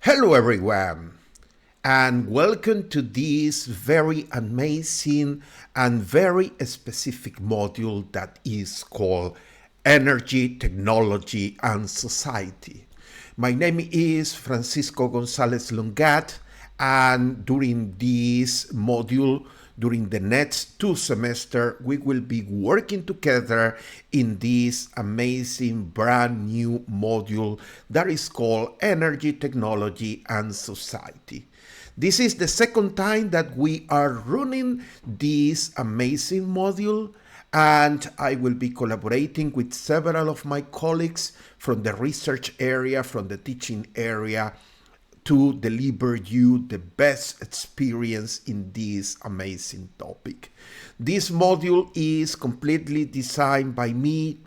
Hello everyone, and welcome to this very amazing and very specific module that is called Energy, Technology and Society. My name is Francisco Gonzalez-Longatt, and during this module, during the next 2 semesters, we will be working together in this amazing brand new module that is called Energy, Technology and Society. This is the second time that we are running this amazing module, and I will be collaborating with several of my colleagues from the research area, from the teaching area, to deliver you the best experience in this amazing topic. This module is completely designed by me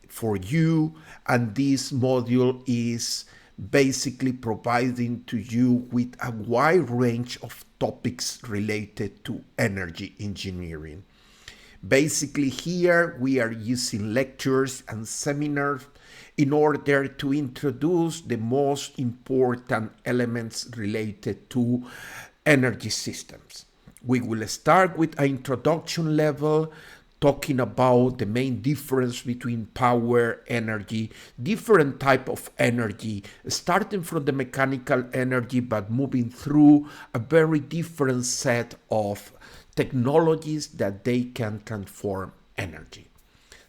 for you, and this module is basically providing to you with a wide range of topics related to energy engineering. Basically, here we are using lectures and seminars in order to introduce the most important elements related to energy systems. We will start with an introduction level, talking about the main difference between power, energy, different type of energy, starting from the mechanical energy, but moving through a very different set of technologies that they can transform energy.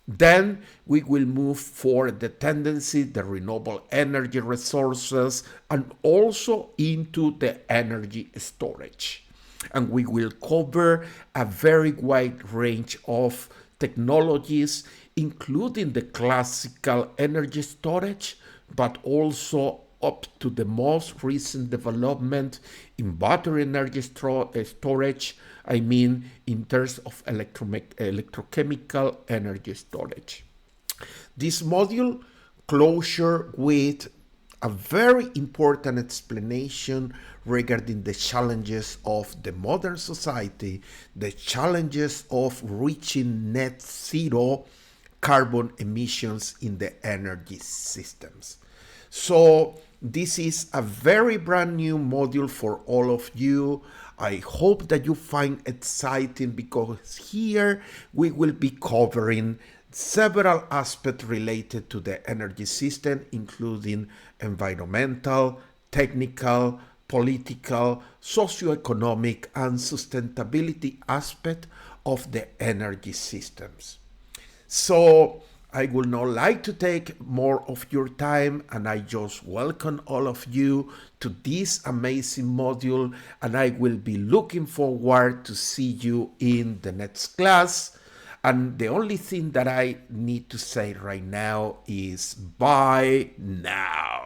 Then we will move for the tendency, the renewable energy resources, and also into the energy storage. And we will cover a very wide range of technologies, including the classical energy storage, but also up to the most recent development in battery energy storage, in terms of electrochemical energy storage. This module closure with a very important explanation regarding the challenges of the modern society, the challenges of reaching net zero carbon emissions in the energy systems. So this is a very brand new module for all of you. I hope that you find exciting, because here we will be covering several aspects related to the energy system, including environmental, technical, political, socio-economic, and sustainability aspect of the energy systems. So I would not like to take more of your time, and I just welcome all of you to this amazing module, and I will be looking forward to see you in the next class. And the only thing that I need to say right now is bye now.